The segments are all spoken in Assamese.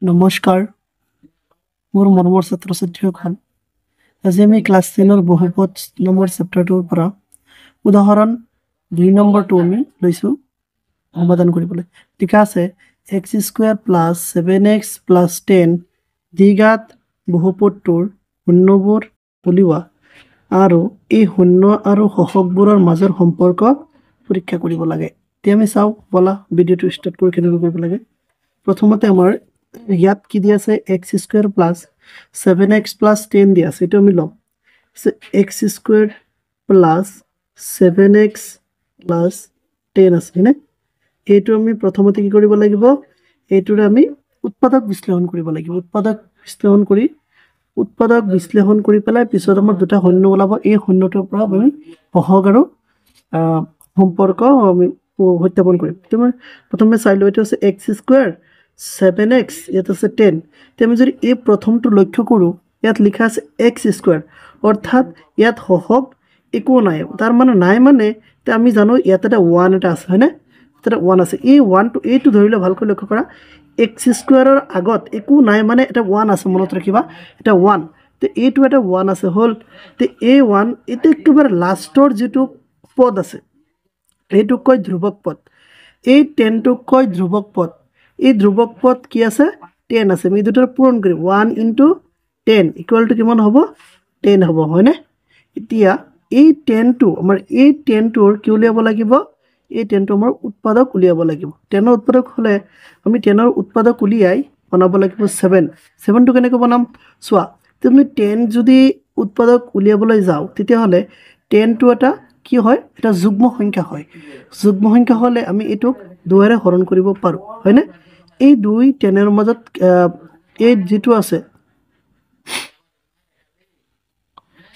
নমস্কাৰ মোৰ মৰমৰ ছাত্ৰ ছাত্ৰীসকল আজি আমি ক্লাছ 10ৰ বহুপদ নম্বৰ চেপ্টাৰটোৰ পৰা উদাহৰণ 2 নম্বৰটো আমি লৈছোঁ সমাধান কৰিবলৈ ঠিক আছে x² + 7x + 10 দ্বিঘাত বহুপদটোৰ শূন্যবোৰ উলিওৱা আৰু এই শূন্য আৰু হহকবোৰৰ মাজৰ সম্পৰ্ক পৰীক্ষা কৰিব লাগে এতিয়া আমি চাওঁ বলা ভিডিঅ'টো ষ্টাৰ্ট কৰি কেনেকৈ কৰিব লাগে প্ৰথমতে আমাৰ ইয়াত কি দিয়া আছে x² + 7x + 10 দিয়া আছে এটো আমি লম x² + 7x + 10 আছে না এটো আমি প্ৰথমতে কি কৰিব লাগিব এটোৰ আমি উৎপাদক বিশ্লেষণ কৰিব লাগিব উৎপাদক বিশ্লেষণ কৰি পেলাই পিছত আমাৰ দুটা শূন্য ওলাব এই শূন্যটোৰ পৰা আমি হহক আৰু সম্পৰ্ক আমি সত্যাপন কৰিম তুমি প্ৰথমে চাই লও এটো আছে x² 7x ইয়াত আছে 10 তে আমি যদি এই প্ৰথমটো লক্ষ্য কৰো ইয়াত লিখা আছে x² অৰ্থাৎ ইয়াত হহক একো নাই তাৰ মানে নাই মানে তে আমি জানো ইয়াত এটা 1 এটা আছে হয়নে এটা 1 আছে এই 1 টো এইটো ধৰিলে ভালকৈ লক্ষ্য কৰা x² ৰ আগত একো নাই মানে এটা 1 আছে মনত ৰাখিবা এটা 1 তে এইটো এটা 1 আছে হল তে এই 1 এটা একেবাৰে লাষ্টৰ যেটো পদ আছে এইটো কয় ধ্ৰুবক পদ এই 10 টো কয় ধ্ৰুবক পদ এই ধ্ৰুবক পদ কি আছে 10 আছে আমি দুটাৰ পূৰণ কৰিম 1 * 10 = কিমান হ'ব 10 হ'ব হয়নে এতিয়া এই 10 টো আমাৰ এই 10 টোৰ কি উলিয়াব লাগিব এই 10 টো আমাৰ উৎপাদক উলিয়াব লাগিব 10 ৰ উৎপাদক হলে আমি 10 ৰ উৎপাদক উলিয়াই বনাব লাগিব 7 টো কেনেকৈ বনাম চোৱা তুমি 10 যদি উৎপাদক উলিয়াবলৈ যাও তেতিয়া হলে 10 টো এটা কি হয় এটা যুগ্ম সংখ্যা হয় যুগ্ম সংখ্যা হলে আমি এটোক 2 ৰে হৰণ কৰিব পাৰো হয়নে এই 2 10 ৰ মাজত এই যেটো আছে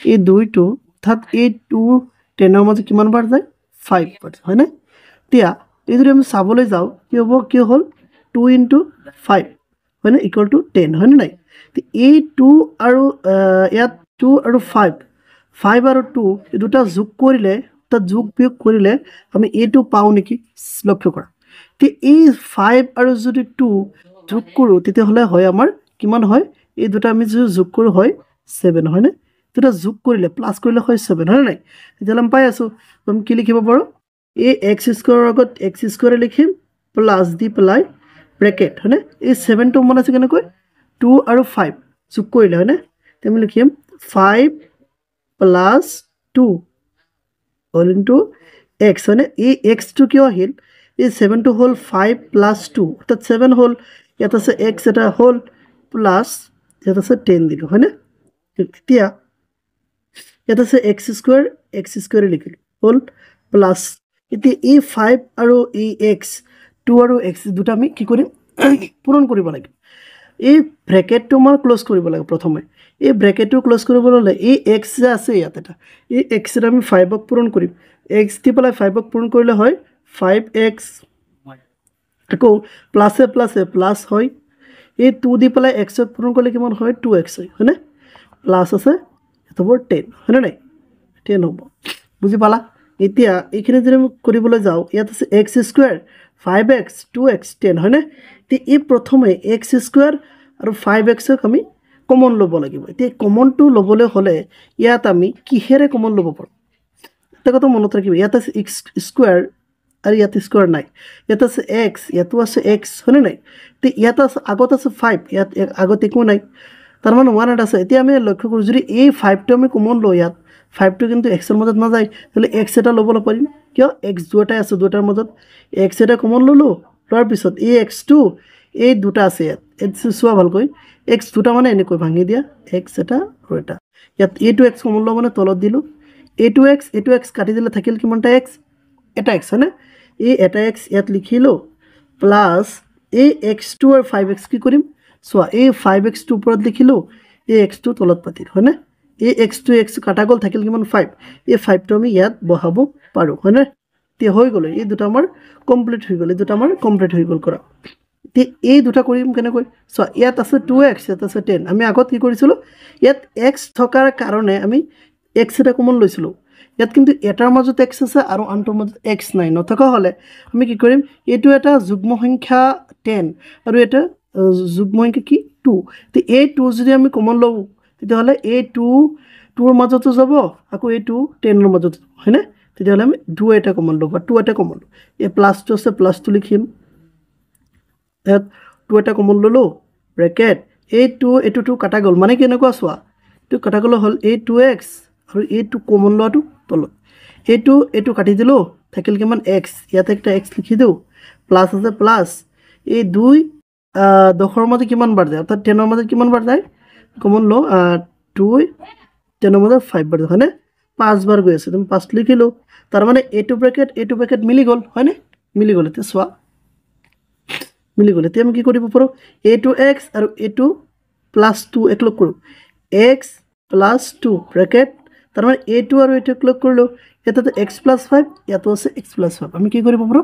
এই 2 টো অৰ্থাৎ এই 2 10 ৰ মাজত কিমান বাৰ যায় 5 বাৰ হয়নে তিয়া এই যদি আমি চাবলৈ যাও কি হ'ব কি হল 2 * 5 হয়নে = 10 হয়নে নাই এই 2 আৰু ইয়াত 2 আৰু 5 আৰু 2 এই দুটা যোগ কৰিলে তা যোগ বিয়োগ কৰিলে আমি এইটো পাও নেকি লক্ষ্য কৰা তে এই 5 আৰু যদি 2 যোগ কৰো তেতিয়া হলে হয় আমাৰ কিমান হয় এই দুটা আমি যদি যোগ কৰো হয় 7 হয়নে দুটা যোগ কৰিলে প্লাস কৰিলে হয় 7 হয় নাই তেতিয়া আমি পাই আছো আমি কি লিখিব পাৰো এই x² ৰ আগত x² লিখিম প্লাস দি পেলাই ব্ৰেকেট হয়নে এই 7 টো মন আছে কেনেকৈ 2 আৰু 5 যোগ কৰিলে হয়নে তেমি লিখিম 5 + 2 all into x হয়নে এই x টো কিয় আহিল এই 7 টো হল 5 + 2 অর্থাৎ 7 হল ইয়াত আছে x এটা হল প্লাস ইয়াত আছে 10 দিলো হয়নে এতিয়া ইয়াত আছে x² লিখিলো হল প্লাস এতিয়া এই 5 আৰু এই x 2 আৰু x দুটা আমি কি কৰিম পূৰণ কৰিব লাগিব এই ব্ৰেকেটটো মই ক্লোজ কৰিব লাগিব প্ৰথমে এই ব্ৰেকেটটো ক্লোজ কৰিবলৈ হলে এই x যে আছে ইয়াত এটা এই x ৰ আমি 5 ক পূৰণ কৰিম x দি পেলাই 5 ক পূৰণ কৰিলে হয় 5x আকৌ প্লাস প্লাস হয় এই 2 দি পেলাই x ক পূৰণ কৰিলে কিমান হয় 2x হয় হয়নে প্লাস আছে এটা হ'ব 10 হয়নে নাই 10 হ'ব বুজি পালা এতিয়া এইখিনি যদি আমি কৰিবলৈ যাও ইয়াত আছে x² 5x 2x 10 হয়নে তে এই প্ৰথমে x² আৰু 5x ক আমি কমন লব লাগিব এতিয়া কমনটো লবলৈ হলে ইয়াত আমি কিহেৰে কমন লব পাৰো এটা কথা মনত ৰাখিব ইয়াত আছে x² আৰু ইয়াত স্কয়াৰ নাই ইয়াত আছে x ইয়াতো আছে x হয়নে নাই তে ইয়াত আছে আগত আছে 5 ইয়াত আগত একো নাই তাৰ মানে 1 আছে এতিয়া আমি লক্ষ্য কৰো যদি এই 5 টো আমি কমন লও ইয়াত 5 টো কিন্তু x ৰ মাজত না যায় তাহলে x এটা লবলৈ পাৰিম কিয় x দুটা আছে দুটাৰ মাজত x এটা কমন ললো তাৰ পিছত এই x2 এই দুটা আছে ইয়াত চোৱা ভালকৈ x দুটা মানে এনেকৈ ভাঙি দিয়া x এটা আৰু এটা ইয়াত এইটো x কমন লও মানে তলত দিলো এইটো x কাটি দিলে থাকিল কিমানটা x এটা x হয়নে এই এটা x ইয়াত লিখিলো প্লাস এই x2 আৰু 5x কি কৰিম সোয়া এই 5x টো ওপৰত লিখিলো এই x টো তলত পাতিল হয়নে এই x2 x কাটা গল থাকিল কিমান 5 এই 5 টো আমি ইয়াত বহাব পাৰো হয়নে তে হৈ গল এই দুটা আমাৰ কমপ্লিট হৈ গল এই দুটা আমাৰ কমপ্লিট হৈ গল কৰা তে এই দুটা কৰিম কেনেকৈ সোয়া ইয়াত আছে 2x ইয়াত আছে 10 আমি আগত কি কৰিছিলো ইয়াত x থকাৰ কাৰণে আমি x এটা কমন লৈছিলো ইয়াত কিন্তু এটাৰ মাজত x আছে আৰু আনটোৰ মাজত x নাই নথকা হলে আমি কি কৰিম এটো এটা যুগ্ম সংখ্যা 10 আৰু এটা যুগ্ম সংখ্যা কি 2 তে এই 2 যদি আমি কমন লওঁ তেতিয়াহ'লে এই 2 ৰ মাজতো যাব আকৌ এই 2 10 ৰ মাজতো হয়নে তেতিয়াহ'লে আমি 2 এটা কমন লওঁ বা 2 এটা কমন লওঁ এই প্লাছটো আছে প্লাছটো লিখিম ইয়াত 2 এটা কমন ললো ব্ৰেকেট এই 2 এইটো 2 কাটা গ'ল মানে কেনেকুৱা চোৱা এইটো কাটা গ'ল হ'ল এই 2x আৰু এই 2 কমন লোৱাটো তলত এইটো কাটি দিলো থাকিল কিমান x ইয়াতে একটা x লিখি দিও প্লাস আছে প্লাস এই 2 10 মধ্যে কিমান বার যায় অর্থাৎ 10 এর মধ্যে কিমান বার যায় কমন লো 2 10 এর মধ্যে 5 বার হয় না 5 বার গৈ আছে তুমি 5 লিখিলো তার মানে a2 ব্র্যাকেট মিলি গল হয় না মিলি গল তে সোয়া মিলি গল তে আমি কি কৰিব পাৰো a2x আৰু a2 + 2 একলগ কৰো x + 2 ব্ৰ্যাকেট তাৰ মানে a2 আৰু a2 একলগ কৰিলো এটাতে x + 5 ইয়াতো আছে x + 5 আমি কি কৰিব পাৰো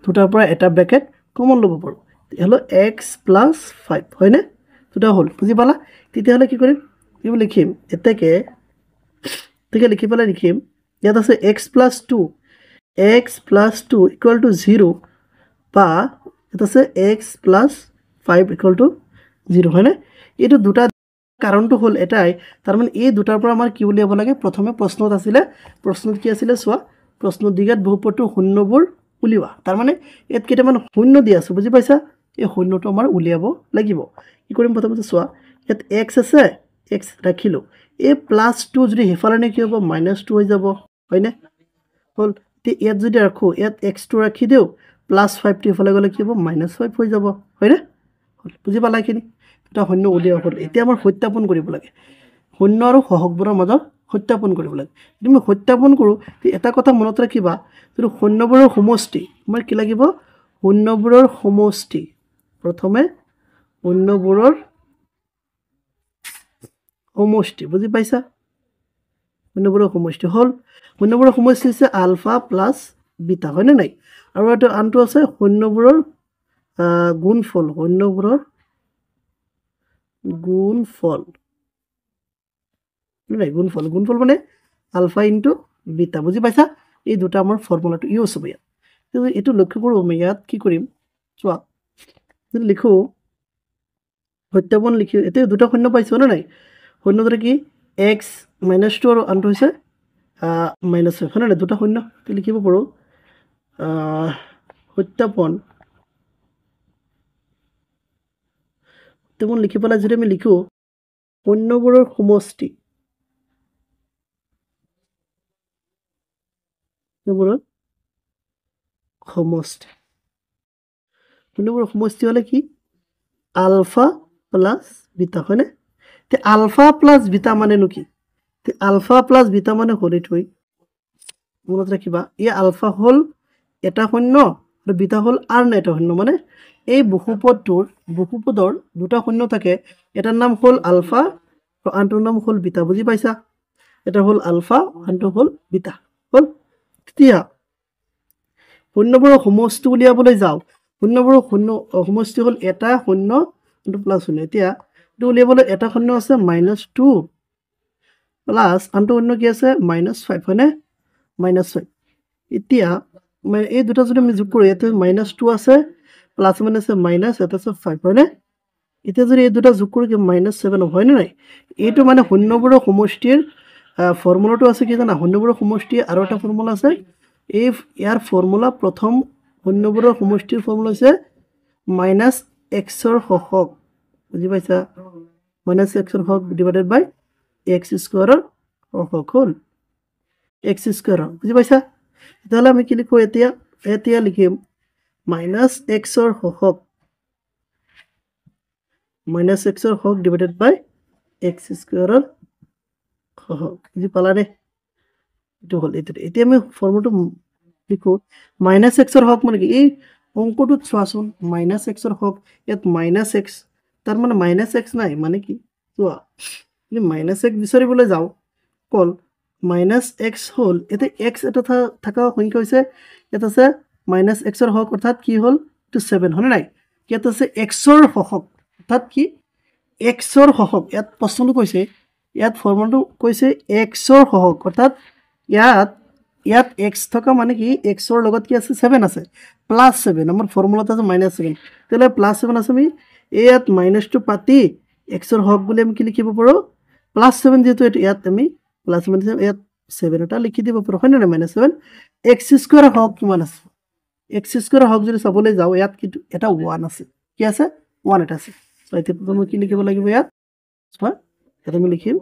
দুটাৰ পৰা এটা ব্ৰ্যাকেট কমন লব পাৰো হলো x + 5 হয় না দুটা হল বুজি পালা তেতিয়াহলে কি কৰিম কি লিখিম এতেকে ঠিক লিখি পেলাই লিখিম ইয়াত আছে x + 2 = 0 বা এটা আছে x + 5 = 0 হয় না এইটো দুটা কাৰণটো হল এটাই তাৰ মানে এই দুটাৰ পৰা আমাৰ কি উলিয়াব লাগে প্ৰথমে প্ৰশ্নত আছিল প্ৰশ্নত কি আছিল সোৱা প্ৰশ্ন দিগাত বহুপদটো শূন্যবোৰ উলিওৱা তাৰ মানে এত কেইটামান শূন্য দি আছে বুজি পাইছা এই শূন্যটো আমাৰ উলিয়াব লাগিব কি কৰিম প্ৰথমতে সোৱা এত x আছে x ৰাখিলো এই +2 যদি হেফালে নে কি হ'ব -2 হৈ যাব হয়নে হল তে ইয়াত যদি ৰাখো ইয়াত x2 ৰাখি দিও +5 টি হেফালে গলে কি হ'ব -5 হৈ যাব হয়নে হল বুজি পালা কিনি এটা শূন্য উলিওৱা হ'ল এতিয়া আমাৰ সত্যাপন কৰিব লাগে শূন্য আৰু সহগবোৰৰ মাজত সত্যাপন কৰিব লাগে তুমি সত্যাপন কৰো এটা কথা মনত ৰাখিবা যদি শূন্যবোৰৰ সমষ্টি আমাৰ কি লাগিব শূন্যবোৰৰ সমষ্টি প্ৰথমে শূন্যবোৰৰ সমষ্টি বুজি পাইছা শূন্যবোৰৰ সমষ্টি হল শূন্যবোৰৰ সমষ্টি আছে আলফা প্লাস বিটা হয় না নাই আৰু এটা আনটো আছে শূন্যবোৰৰ গুণফল শূন্যবোৰৰ গুণফল নাই গুণফল মানে আলফা ইনটু বিটা বুজি পাইছা এই দুটা আমাৰ ফৰ্মুলাটো ইউজ হ'ব ইয়াত কিন্তু এটো লক্ষ্য কৰো আমি ইয়াত কি কৰিম চোৱা যদি লিখো সত্যাপন লিখি এতে দুটা শূন্য পাইছো না নাই শূন্য ধৰে কি x - 2 আৰু আনটো হৈছে -5 হয় না দুটা শূন্য তে লিখিব পাৰো সত্যাপন তেমন লিখি পেলাই যদি আমি লিখো শূন্যবোৰৰ সমষ্টি শূন্যবোৰৰ সমষ্টি হলে কি আলফা প্লাস বিটা হয় না তে আলফা প্লাস বিটা মানে নো কি তে আলফা প্লাস বিটা মানে হলি থৈ মনত ৰাখিবা এই আলফা হল এটা শূন্য আৰু বিটা হল আন এটা শূন্য মানে এই বহুপদৰ দুটা শূন্য থাকে এটাৰ নাম হল আলফা আৰু আনটোৰ নাম হল বিটা বুজি পাইছা এটা হল আলফা আনটো হল বিটা হল তেতিয়া শূন্যবোৰৰ সমষ্টি উলিয়াবলৈ যাও শূন্যবোৰৰ সমষ্টি হল এটা শূন্য আৰু প্লাস শূন্য এতিয়া এটো উলিয়াবলৈ এটা শূন্য আছে -2 প্লাস আনটো শূন্য কি আছে -5 হয়নে -5 এতিয়া এই দুটা যদি আমি যোগ কৰো এতে -2 আছে প্লাস মানে আছে মাইনাস এটা আছে 5 হয়নে এতিয়া যদি এই দুটা যোগ কৰো কি -7 হয় না নাই এইটো মানে শূন্যবোৰৰ সমষ্টিৰ ফৰ্মুলাটো আছে কি জানা শূন্যবোৰৰ সমষ্টি আৰু এটা ফৰ্মুলা আছে এই ইয়াৰ ফৰ্মুলা প্ৰথম শূন্যবোৰৰ সমষ্টিৰ ফৰ্মুলা আছে -x ৰ হৰক বুজি পাইছা -x ৰ হৰক ডিভাইডেড বাই x² ৰ হৰক হল x² বুজি পাইছা তেতিয়াহ'লে আমি কি লিখো এতিয়া লিখিম -x ৰ হৰক -x ৰ হৰক ডিভাইডেড বাই x² ৰ হৰক বুজি পালা নে এটো হল এতিয়া আমি ফৰ্মুলাটো লিখো -x ৰ হৰক মানে কি এই অংকটোত চোৱাচোন -x ৰ হৰক ইয়াত -x তাৰ মানে -x নাই মানে কি চোৱা যদি -x বিচাৰিবলৈ যাও কল -x হল এতে x এটা থাকা সংখ্যা হৈছে এটা আছে -x ৰ হৰক অৰ্থাৎ কি হল টু 7 হয় নাই ইয়াত আছে x ৰ হৰক অৰ্থাৎ কি x ৰ হৰক ইয়াত প্ৰশ্নটো কৈছে ইয়াত ফৰ্মুলাটো কৈছে x ৰ হৰক অৰ্থাৎ ইয়াত x থকা মানে কি x ৰ লগত কি আছে 7 আছে +7 আমাৰ ফৰ্মুলাত আছে -7 তেলে +7 আছে আমি ইয়াত -2 পাতি এক্সৰ হক বুলি আমি কি লিখিব পাৰোঁ +7 যেহেতু ইয়াত আমি +7 ইয়াত 7 এটা লিখি দিব পাৰোঁ হয় না -7 x² হক কিমান আছে x² হক যদি চাবলৈ যাওঁ ইয়াত কিন্তু এটা 1 আছে কি আছে 1 এটা আছে সো এতিয়া প্ৰথমে কি লিখিব লাগিব ইয়াত হয় এটা আমি লিখিম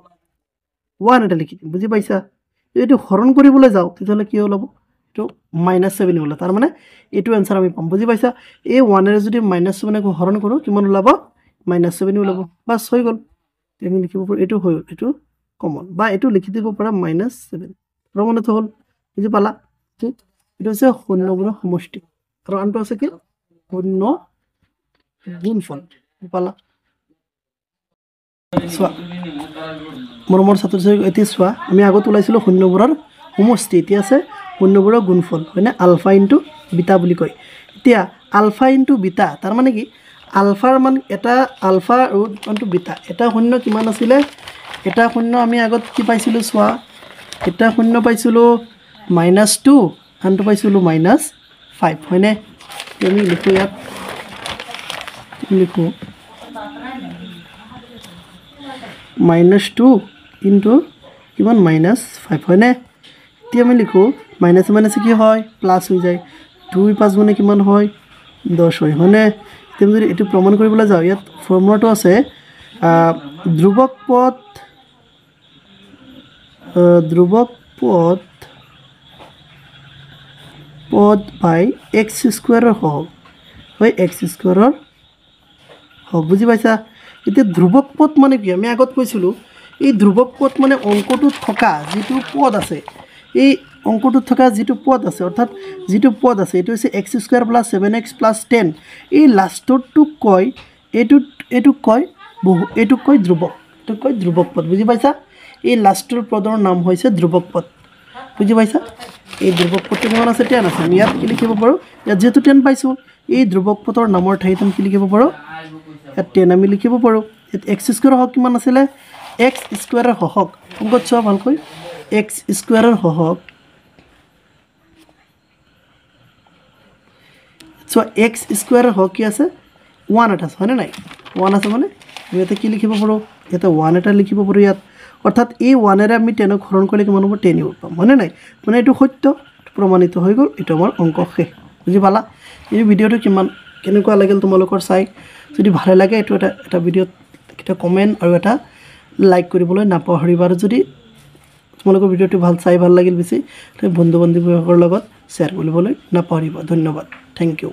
1 এটা লিখি দিম বুজি পাইছা যদি হৰণ কৰিবলৈ যাওঁ তেতিয়াহ'লে কি হ'ব এটো -7 হ'ল তাৰ মানে এটো आंसर আমি পাম বুজি পাইছা এই 1 এৰ যদি -7 কো হৰণ কৰো কিমান ওলাব -7 ওলাব বাস হৈ গল তুমি লিখিব পাৰো এটো হৈ এটো কমন বা এটো লিখি দিব পাৰা -7 প্ৰমাণিত হ'ল বুজি পালা ঠিক এটো আছে শূন্যবোৰৰ সমষ্টি আৰু আনটো আছে কি শূন্য গুণফল পালা সোৱা মৰমৰ ছাত্ৰ-ছাত্ৰী এতিয়া সোৱা আমি আগত ওলাইছিল শূন্যবোৰৰ সমষ্টি এতিয়া আছে শূন্যবোৰৰ গুণফল হয়নে আলফা ইনটু বিটা বুলি কয় এতিয়া আলফা ইনটু বিটা তাৰ মানে কি আলফাৰ মান এটা আলফা ইনটু বিটা এটা শূন্য কিমান আছিল এটা শূন্য আমি আগত কি পাইছিলো সোৱা এটা শূন্য পাইছিলো -2 আনটো পাইছিলো -5 হয়নে আমি লিখো ইয়াত লিখো -2 ইনটু কিমান -5 হয়নে এতিয়া আমি লিখো মাইনাস মাইনাস কি হয় প্লাস হৈ যায় 2 5 গুণে কিমান হয় 10 হয় হয়নে তুমি যদি এটো প্ৰমাণ কৰিবলৈ যাও ইয়াত ফৰ্মুলাটো আছে ধ্ৰুবক পদ বাই x² হওক হয় x² হওক বুজি পাইছা এতিয়া ধ্ৰুবক পদ মানে কি আমি আগত কৈছিলো এই ধ্ৰুবক পদ মানে অংকটোত থকা যেটো পদ আছে এই অংকটোত থকা যেটো পদ আছে অৰ্থাৎ যেটো পদ আছে এটো হৈছে x² + 7x + 10 এই লাষ্টৰটো কয় এটো কয় ধ্ৰুবক পদ বুজি পাইছা এই লাষ্টৰ পদৰ নাম হৈছে ধ্ৰুবক পদ বুজি পাইছা এই ধ্ৰুবক পদটো কিমান আছে 10 আছে আমি ইয়াত কি লিখিব পাৰো ইয়াত যেটো 10 পাইছো এই ধ্ৰুবক পদৰ নামৰ ঠাইত আমি কি লিখিব পাৰো ইয়াত 10 আমি লিখিব পাৰো x² হক কিমান আছিল x² হক অংকত চোৱা ভালকৈ x² হক সো x² হক কি আছে 1 এটা হয় না নাই 1 আছে মানে ইয়াতে কি লিখিব পাৰো ইয়াতে 1 এটা লিখিব পাৰো ইয়াত অৰ্থাৎ এই 1 এৰে আমি 10 হৰণ কৰিলে কিমান হ'ব 10 পাম মানে নাই মানে এটো সত্য প্ৰমাণিত হৈ গল এটো আমাৰ অংক শেষ বুজি পালা এই ভিডিওটো কিমান কেনেকুৱা লাগিল তোমালোকৰ চাই যদি ভালে লাগে এটো এটা ভিডিওত এটা কমেন্ট আৰু এটা লাইক কৰিবলৈ নাপাহৰিবা আৰু যদি তোমালোকৰ ভিডিওটো ভাল লাগিল বেছি বন্ধু বান্ধৱীসকলৰ লগত শ্বেয়াৰ কৰিবলৈ নাপাহৰিবা ধন্যবাদ থ্যাংক ইউ